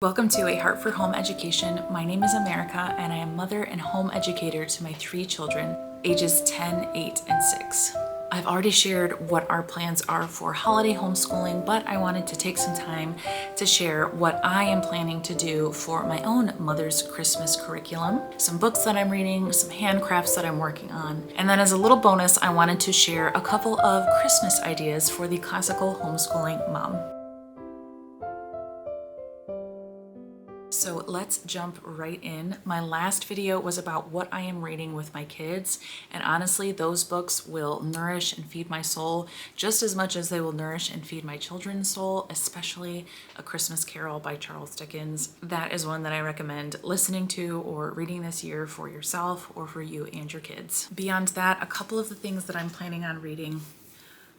Welcome to A Heart for Home Education. My name is America and I am mother and home educator to my 3 children, ages 10, 8, and 6. I've already shared what our plans are for holiday homeschooling, but I wanted to take some time to share what I am planning to do for my own mother's Christmas curriculum, some books that I'm reading, some handcrafts that I'm working on, and then as a little bonus, I wanted to share a couple of Christmas ideas for the classical homeschooling mom. So let's jump right in. My last video was about what I am reading with my kids, and honestly, those books will nourish and feed my soul just as much as they will nourish and feed my children's soul, especially A Christmas Carol by Charles Dickens. That is one that I recommend listening to or reading this year for yourself or for you and your kids. Beyond that, a couple of the things that I'm planning on reading.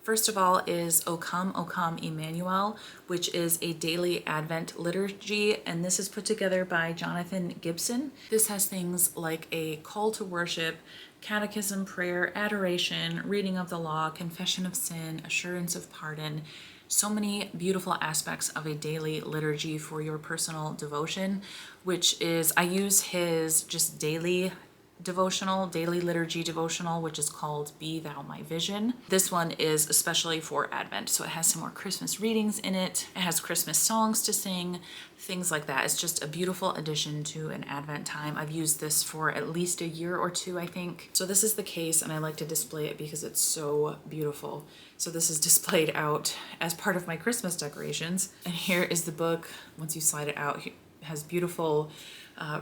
First of all is O Come, Emmanuel, which is a daily Advent liturgy, and this is put together by Jonathan Gibson. This has things like a call to worship, catechism, prayer, adoration, reading of the law, confession of sin, assurance of pardon. So many beautiful aspects of a daily liturgy for your personal devotion, which is, I use his just daily liturgy devotional, which is called Be Thou My Vision. This one is especially for Advent, so it has some more Christmas readings in it. It has Christmas songs to sing, things like that. It's just a beautiful addition to an Advent time. I've used this for at least a year or two, I think. So this is the case, and I like to display it because it's so beautiful. So this is displayed out as part of my Christmas decorations. And here is the book. Once you slide it out, it has beautiful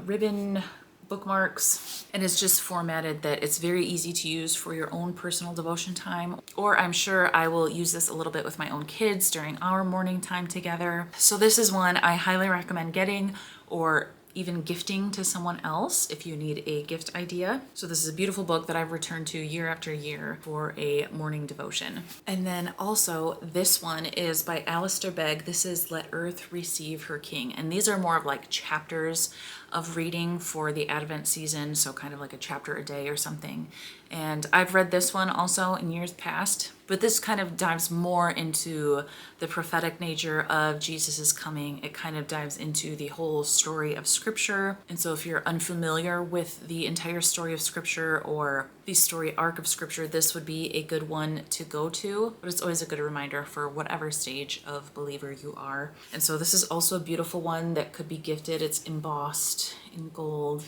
ribbon bookmarks, and it's just formatted that it's very easy to use for your own personal devotion time, or I'm sure I will use this a little bit with my own kids during our morning time together. So this is one I highly recommend getting or even gifting to someone else if you need a gift idea. So this is a beautiful book that I've returned to year after year for a morning devotion. And then also this one is by Alistair Begg. This is Let Earth Receive Her King. And these are more of like chapters of reading for the Advent season, so kind of like a chapter a day or something. And I've read this one also in years past, but this kind of dives more into the prophetic nature of Jesus's coming. It kind of dives into the whole story of Scripture. And so if you're unfamiliar with the entire story of Scripture or the story arc of Scripture, this would be a good one to go to, but it's always a good reminder for whatever stage of believer you are. And so this is also a beautiful one that could be gifted. It's embossed in gold,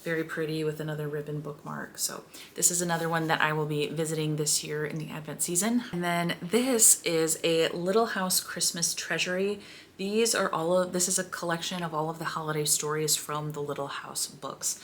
very pretty with another ribbon bookmark. So this is another one that I will be visiting this year in the Advent season. And then this is a Little House Christmas Treasury. This is a collection of all of the holiday stories from the Little House books.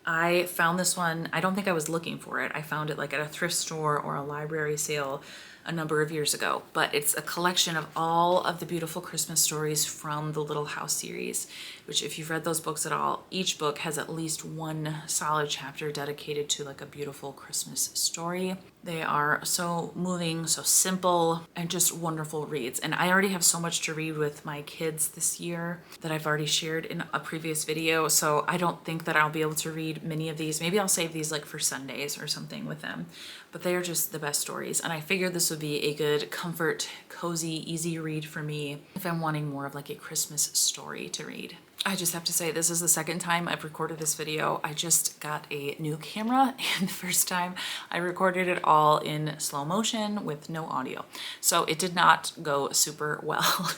I found this one, I don't think I was looking for it. I found it like at a thrift store or a library sale a number of years ago, but it's a collection of all of the beautiful Christmas stories from the Little House series, which if you've read those books at all, each book has at least one solid chapter dedicated to like a beautiful Christmas story. They are so moving, so simple, and just wonderful reads. And I already have so much to read with my kids this year that I've already shared in a previous video, so I don't think that I'll be able to read many of these. Maybe I'll save these like for Sundays or something with them, but they are just the best stories. And I figured this would be a good comfort, cozy, easy read for me if I'm wanting more of like a Christmas story to read. I just have to say, this is the second time I've recorded this video. I just got a new camera, and the first time I recorded it all in slow motion with no audio. So it did not go super well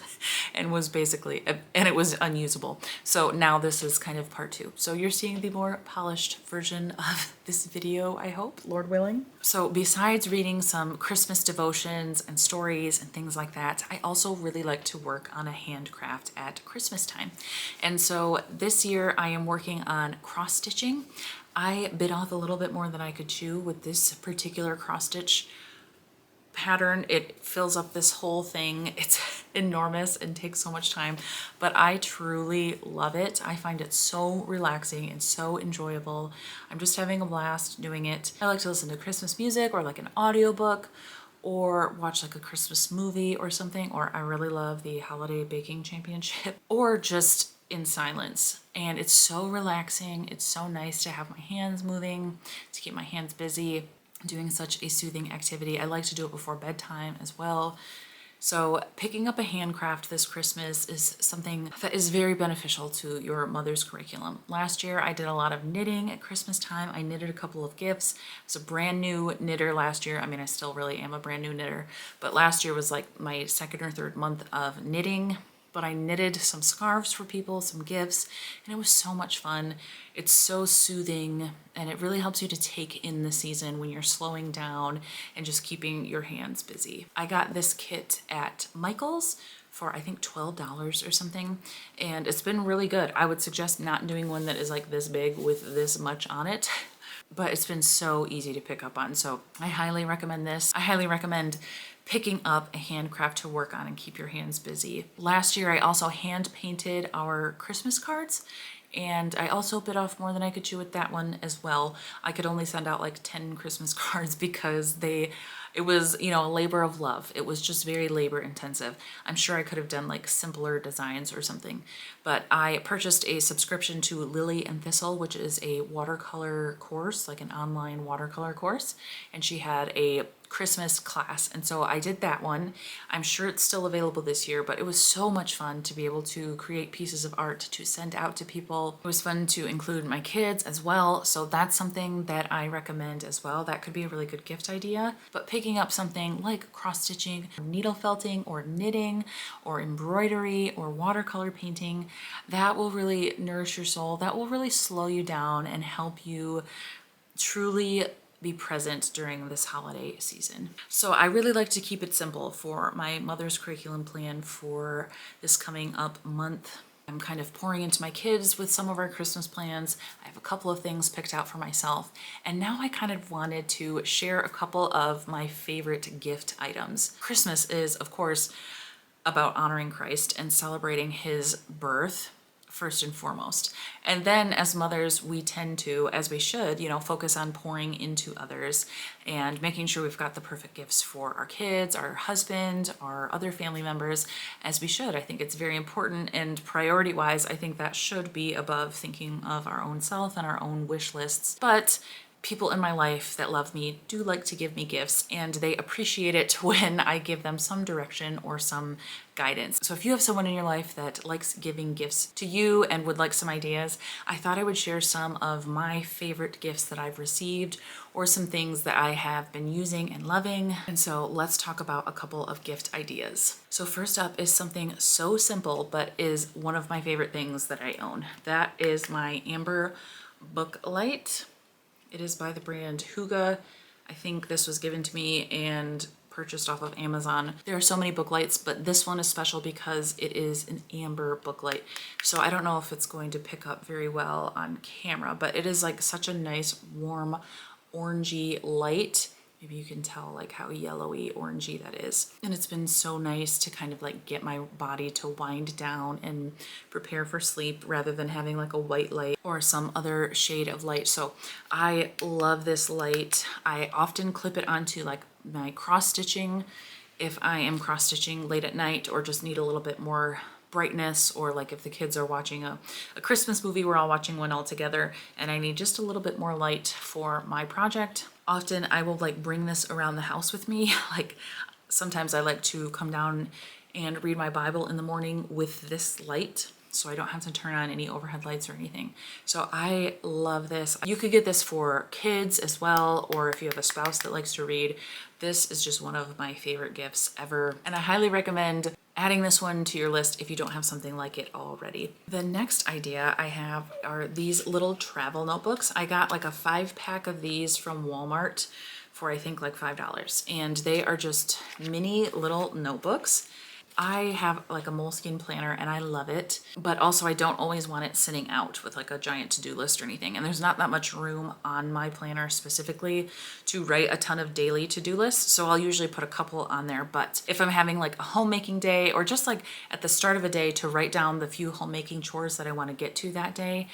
and it was unusable. So now this is kind of part 2. So you're seeing the more polished version of this video, I hope, Lord willing. So besides reading some Christmas devotions and stories and things like that, I also really like to work on a handcraft at Christmas time. And so this year I am working on cross stitching. I bit off a little bit more than I could chew with this particular cross stitch pattern. It fills up this whole thing. It's enormous and takes so much time, but I truly love it. I find it so relaxing and so enjoyable. I'm just having a blast doing it. I like to listen to Christmas music or like an audiobook or watch like a Christmas movie or something, or I really love the Holiday Baking Championship, or just in silence. And it's so relaxing. It's so nice to have my hands moving, to keep my hands busy, doing such a soothing activity. I like to do it before bedtime as well. So picking up a handcraft this Christmas is something that is very beneficial to your mother's curriculum. Last year I did a lot of knitting at Christmas time. I knitted a couple of gifts. I was a brand new knitter last year. I mean, I still really am a brand new knitter, but last year was like my second or third month of knitting. But I knitted some scarves for people, some gifts, and it was so much fun. It's so soothing, and it really helps you to take in the season when you're slowing down and just keeping your hands busy. I got this kit at Michael's for I think $12 or something, and it's been really good. I would suggest not doing one that is like this big with this much on it. But it's been so easy to pick up on. So I highly recommend this. I highly recommend picking up a handcraft to work on and keep your hands busy. Last year, I also hand painted our Christmas cards, and I also bit off more than I could chew with that one as well. I could only send out like 10 Christmas cards because it was, you know, a labor of love. It was just very labor intensive. I'm sure I could have done like simpler designs or something, but I purchased a subscription to Lily and Thistle, which is a watercolor course, like an online watercolor course, and she had a Christmas class, and so I did that one. I'm sure it's still available this year, but it was so much fun to be able to create pieces of art to send out to people. It was fun to include my kids as well, so that's something that I recommend as well. That could be a really good gift idea. But picking up something like cross-stitching, needle felting, or knitting, or embroidery, or watercolor painting, that will really nourish your soul. That will really slow you down and help you truly be present during this holiday season. So I really like to keep it simple for my mother's curriculum plan for this coming up month. I'm kind of pouring into my kids with some of our Christmas plans. I have a couple of things picked out for myself. And now I kind of wanted to share a couple of my favorite gift items. Christmas is, of course, about honoring Christ and celebrating his birth first and foremost. And then as mothers, we tend to, as we should, you know, focus on pouring into others and making sure we've got the perfect gifts for our kids, our husband, our other family members, as we should. I think it's very important, and priority-wise, I think that should be above thinking of our own self and our own wish lists. But people in my life that love me do like to give me gifts, and they appreciate it when I give them some direction or some guidance. So if you have someone in your life that likes giving gifts to you and would like some ideas, I thought I would share some of my favorite gifts that I've received or some things that I have been using and loving. And so let's talk about a couple of gift ideas. So first up is something so simple, but is one of my favorite things that I own. That is my amber book light. It is by the brand Huga. I think this was given to me and purchased off of Amazon. There are so many book lights, but this one is special because it is an amber book light. So I don't know if it's going to pick up very well on camera, but it is like such a nice, warm, orangey light. Maybe you can tell like how yellowy orangey that is. And it's been so nice to kind of like get my body to wind down and prepare for sleep rather than having like a white light or some other shade of light. So I love this light. I often clip it onto like my cross stitching if I am cross stitching late at night or just need a little bit more brightness, or like if the kids are watching a Christmas movie, we're all watching one all together and I need just a little bit more light for my project. Often I will like bring this around the house with me. Like sometimes I like to come down and read my Bible in the morning with this light, so I don't have to turn on any overhead lights or anything. So I love this. You could get this for kids as well, or if you have a spouse that likes to read. This is just one of my favorite gifts ever, and I highly recommend adding this one to your list if you don't have something like it already. The next idea I have are these little travel notebooks. I got like a 5-pack of these from Walmart for I think like $5, and they are just mini little notebooks. I have like a Moleskine planner and I love it, but also I don't always want it sitting out with like a giant to-do list or anything. And there's not that much room on my planner specifically to write a ton of daily to-do lists. So I'll usually put a couple on there. But if I'm having like a homemaking day or just like at the start of a day to write down the few homemaking chores that I want to get to that day,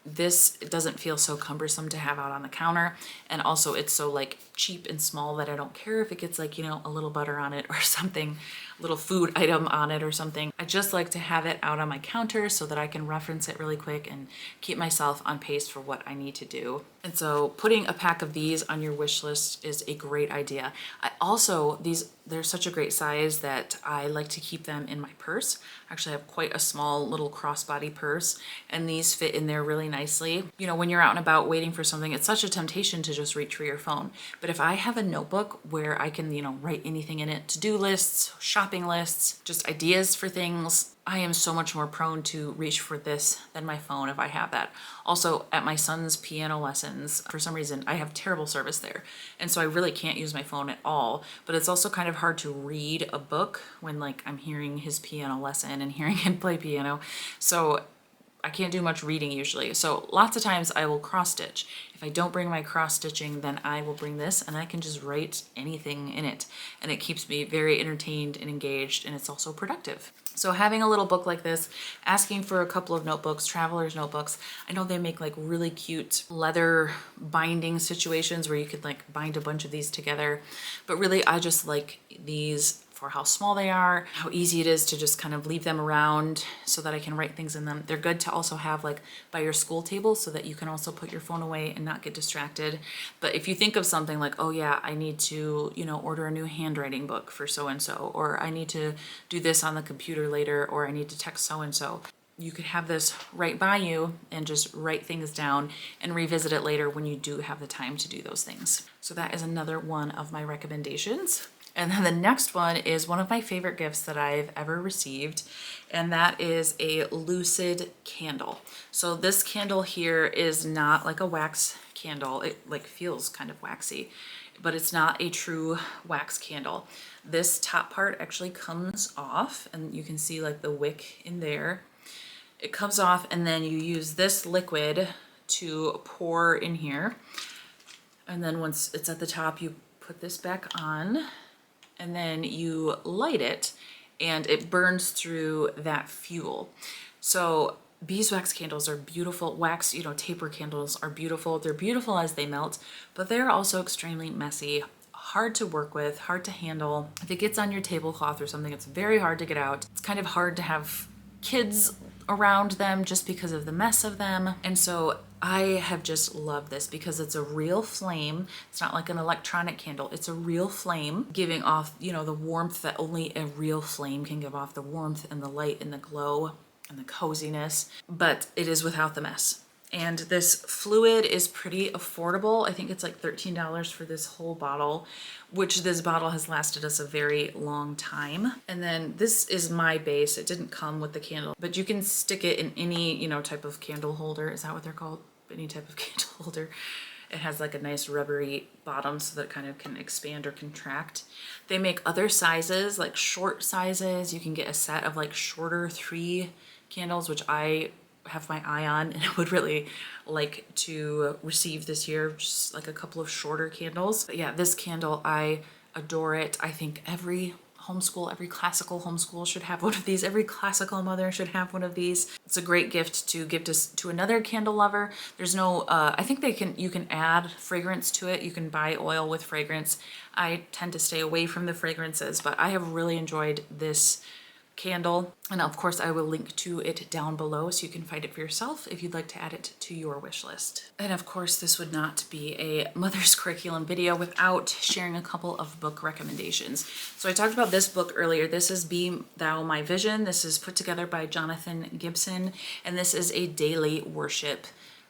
this doesn't feel so cumbersome to have out on the counter. And also it's so like cheap and small that I don't care if it gets like, you know, a little butter on it or something. little food item on it or something. I just like to have it out on my counter so that I can reference it really quick and keep myself on pace for what I need to do. And so putting a pack of these on your wish list is a great idea. I also, they're such a great size that I like to keep them in my purse. Actually, I have quite a small little crossbody purse, and these fit in there really nicely. You know, when you're out and about waiting for something, it's such a temptation to just reach for your phone. But if I have a notebook where I can, you know, write anything in it, to-do lists, shopping lists, just ideas for things, I am so much more prone to reach for this than my phone if I have that. Also, at my son's piano lessons, for some reason, I have terrible service there. And so I really can't use my phone at all. But it's also kind of hard to read a book when like I'm hearing his piano lesson and hearing him play piano. So I can't do much reading usually. So lots of times I will cross stitch. If I don't bring my cross stitching, then I will bring this and I can just write anything in it. And it keeps me very entertained and engaged, and it's also productive. So having a little book like this, asking for a couple of notebooks, traveler's notebooks. I know they make like really cute leather binding situations where you could like bind a bunch of these together. But really I just like these for how small they are, how easy it is to just kind of leave them around so that I can write things in them. They're good to also have like by your school table so that you can also put your phone away and not get distracted. But if you think of something like, oh yeah, I need to, you know, order a new handwriting book for so-and-so, or I need to do this on the computer later, or I need to text so-and-so, you could have this right by you and just write things down and revisit it later when you do have the time to do those things. So that is another one of my recommendations. And then the next one is one of my favorite gifts that I've ever received, and that is a lucid candle. So this candle here is not like a wax candle. It like feels kind of waxy, but it's not a true wax candle. This top part actually comes off, and you can see like the wick in there. It comes off, and then you use this liquid to pour in here. And then once it's at the top, you put this back on, and then you light it and it burns through that fuel. So beeswax candles are beautiful. Wax, you know, taper candles are beautiful. They're beautiful as they melt, but they're also extremely messy, hard to work with, hard to handle. If it gets on your tablecloth or something, it's very hard to get out. It's kind of hard to have kids around them just because of the mess of them. And so I have just loved this because it's a real flame. It's not like an electronic candle. It's a real flame giving off, you know, the warmth that only a real flame can give off, the warmth and the light and the glow and the coziness, but it is without the mess. And this fluid is pretty affordable. I think it's like $13 for this whole bottle, which this bottle has lasted us a very long time. And then this is my base. It didn't come with the candle, but you can stick it in any, you know, type of candle holder. Is that what they're called? Any type of candle holder. It has like a nice rubbery bottom so that it kind of can expand or contract. They make other sizes, like short sizes. You can get a set of like shorter 3 candles, which I have my eye on and I would really like to receive this year, just like a couple of shorter candles. But yeah, this candle, I adore it. I think every classical homeschool should have one of these. Every classical mother should have one of these. It's a great gift to give to another candle lover. There's no, I think you can add fragrance to it. You can buy oil with fragrance. I tend to stay away from the fragrances, but I have really enjoyed this candle, and of course I will link to it down below so you can find it for yourself if you'd like to add it to your wish list. And of course this would not be a mother's curriculum video without sharing a couple of book recommendations. So I talked about this book earlier. This is Be Thou My Vision. This is put together by Jonathan Gibson, and this is a daily worship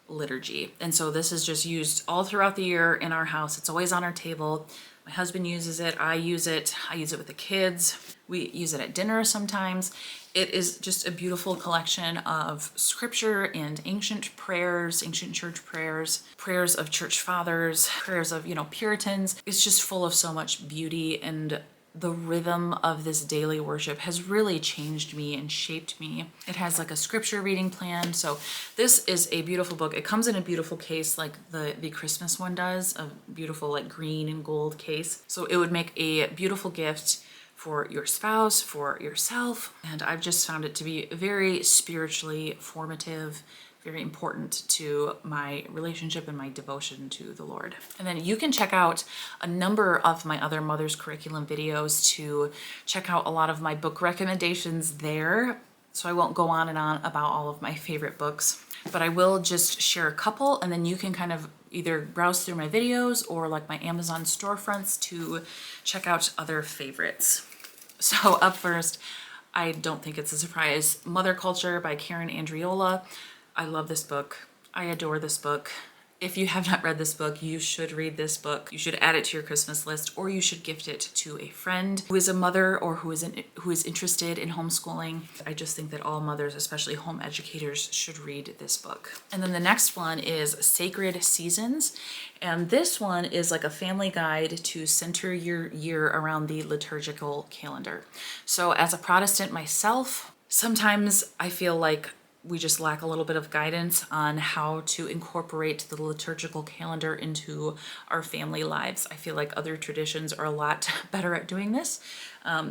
liturgy. And so this is just used all throughout the year in our house. It's always on our table. My husband uses it, I use it with the kids. We use it at dinner sometimes. It is just a beautiful collection of scripture and ancient prayers, ancient church prayers, prayers of church fathers, prayers of, you know, Puritans. It's just full of so much beauty, and the rhythm of this daily worship has really changed me and shaped me. It has like a scripture reading plan. So this is a beautiful book. It comes in a beautiful case like the Christmas one does, a beautiful like green and gold case. So it would make a beautiful gift for your spouse, for yourself. And I've just found it to be very spiritually formative, very important to my relationship and my devotion to the Lord. And then you can check out a number of my other Mother's Curriculum videos to check out a lot of my book recommendations there. So I won't go on and on about all of my favorite books, but I will just share a couple, and then you can kind of either browse through my videos or like my Amazon storefronts to check out other favorites. So up first, I don't think it's a surprise, Mother Culture by Karen Andriola. I love this book. I adore this book. If you have not read this book, you should read this book. You should add it to your Christmas list, or you should gift it to a friend who is a mother or who is interested in homeschooling. I just think that all mothers, especially home educators, should read this book. And then the next one is Sacred Seasons. And this one is like a family guide to center your year around the liturgical calendar. So as a Protestant myself, sometimes I feel like we just lack a little bit of guidance on how to incorporate the liturgical calendar into our family lives. I feel like other traditions are a lot better at doing this.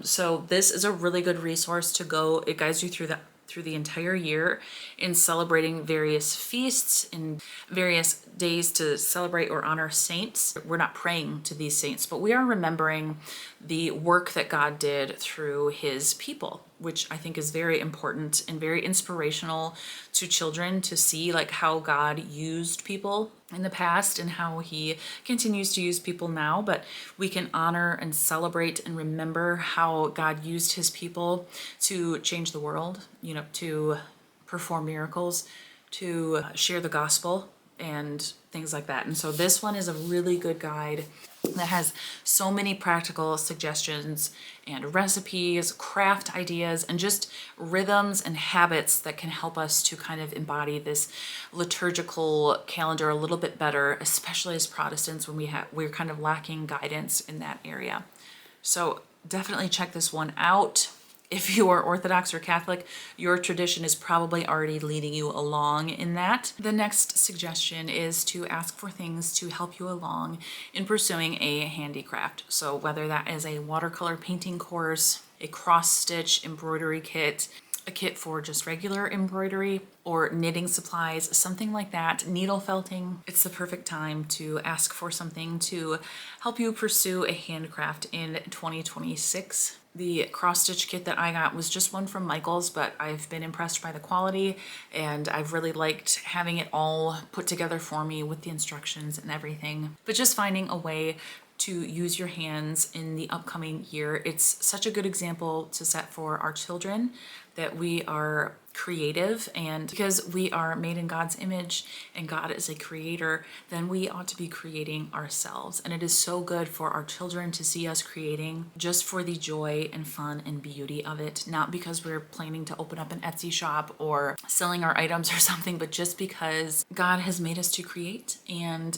So this is a really good resource to go. It guides you through the entire year in celebrating various feasts and various days to celebrate or honor saints. We're not praying to these saints, but we are remembering the work that God did through his people, which I think is very important and very inspirational to children to see like how God used people in the past and how he continues to use people now. But we can honor and celebrate and remember how God used his people to change the world, you know, to perform miracles, to share the gospel and things like that. And so this one is a really good guide that has so many practical suggestions and recipes, craft ideas, and just rhythms and habits that can help us to kind of embody this liturgical calendar a little bit better, especially as Protestants when we're kind of lacking guidance in that area. So definitely check this one out. If you are Orthodox or Catholic, your tradition is probably already leading you along in that. The next suggestion is to ask for things to help you along in pursuing a handicraft. So whether that is a watercolor painting course, a cross-stitch embroidery kit, a kit for just regular embroidery, or knitting supplies, something like that, needle felting, it's the perfect time to ask for something to help you pursue a handcraft in 2026. The cross-stitch kit that I got was just one from Michael's, but I've been impressed by the quality and I've really liked having it all put together for me with the instructions and everything. But just finding a way to use your hands in the upcoming year. It's such a good example to set for our children that we are creative, and because we are made in God's image and God is a creator, then we ought to be creating ourselves. And it is so good for our children to see us creating just for the joy and fun and beauty of it, not because we're planning to open up an Etsy shop or selling our items or something, but just because God has made us to create, and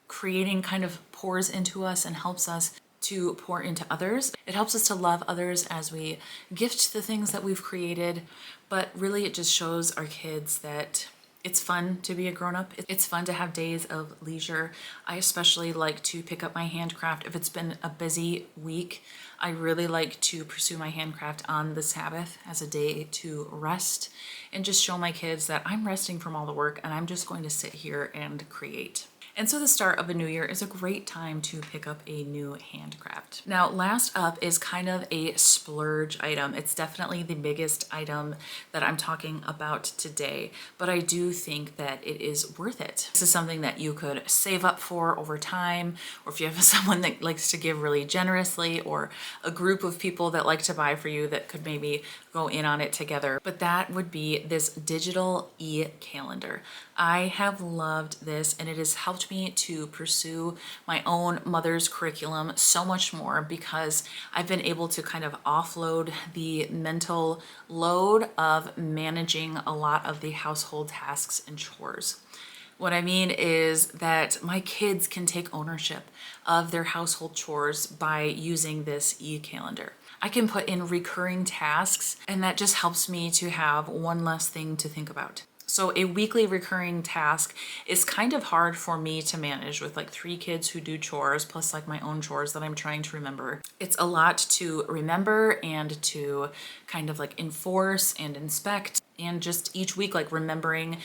creating kind of pours into us and helps us to pour into others. It helps us to love others as we gift the things that we've created, but really it just shows our kids that it's fun to be a grown-up. It's fun to have days of leisure. I especially like to pick up my handcraft if it's been a busy week. I really like to pursue my handcraft on the Sabbath as a day to rest and just show my kids that I'm resting from all the work and I'm just going to sit here and create. And so the start of a new year is a great time to pick up a new handcraft. Now, last up is kind of a splurge item. It's definitely the biggest item that I'm talking about today, but I do think that it is worth it. This is something that you could save up for over time, or if you have someone that likes to give really generously, or a group of people that like to buy for you that could maybe go in on it together. But that would be this digital e-calendar. I have loved this, and it has helped me to pursue my own mother's curriculum so much more because I've been able to kind of offload the mental load of managing a lot of the household tasks and chores. What I mean is that my kids can take ownership of their household chores by using this e-calendar. I can put in recurring tasks, and that just helps me to have one less thing to think about. So a weekly recurring task is kind of hard for me to manage with like 3 kids who do chores plus like my own chores that I'm trying to remember. It's a lot to remember and to kind of like enforce and inspect, and just each week like remembering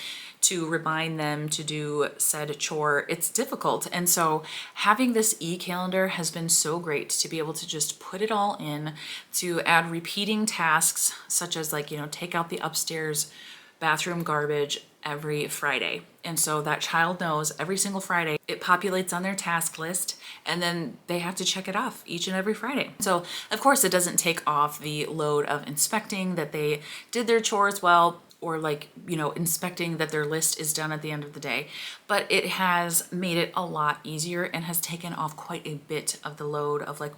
to remind them to do said chore, it's difficult. And so having this e-calendar has been so great to be able to just put it all in, to add repeating tasks such as like, take out the upstairs bathroom garbage every Friday. And so that child knows every single Friday it populates on their task list, and then they have to check it off each and every Friday. So of course it doesn't take off the load of inspecting that they did their chores well, or like, inspecting that their list is done at the end of the day. But it has made it a lot easier and has taken off quite a bit of the load of like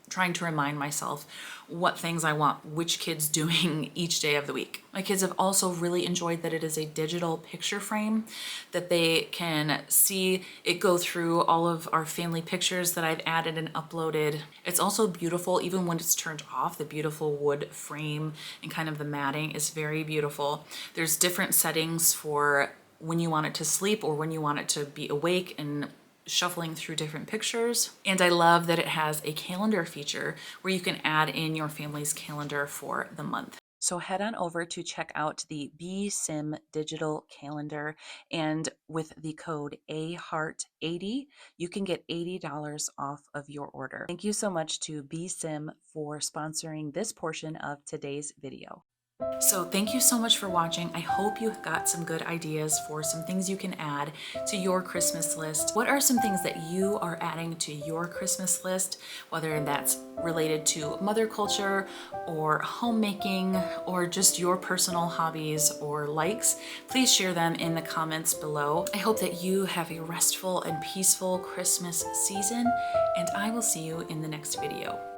trying to remind myself what things I want which kids doing each day of the week. My kids have also really enjoyed that it is a digital picture frame, that they can see it go through all of our family pictures that I've added and uploaded. It's also beautiful even when it's turned off. The beautiful wood frame and kind of the matting is very beautiful. There's different settings for when you want it to sleep or when you want it to be awake and shuffling through different pictures. And I love that it has a calendar feature where you can add in your family's calendar for the month. So head on over to check out the BSim digital calendar, and with the code AHEART80, you can get $80 off of your order. Thank you so much to BSim for sponsoring this portion of today's video. So thank you so much for watching. I hope you got some good ideas for some things you can add to your Christmas list. What are some things that you are adding to your Christmas list, whether that's related to mother culture or homemaking or just your personal hobbies or likes? Please share them in the comments below. I hope that you have a restful and peaceful Christmas season, and I will see you in the next video.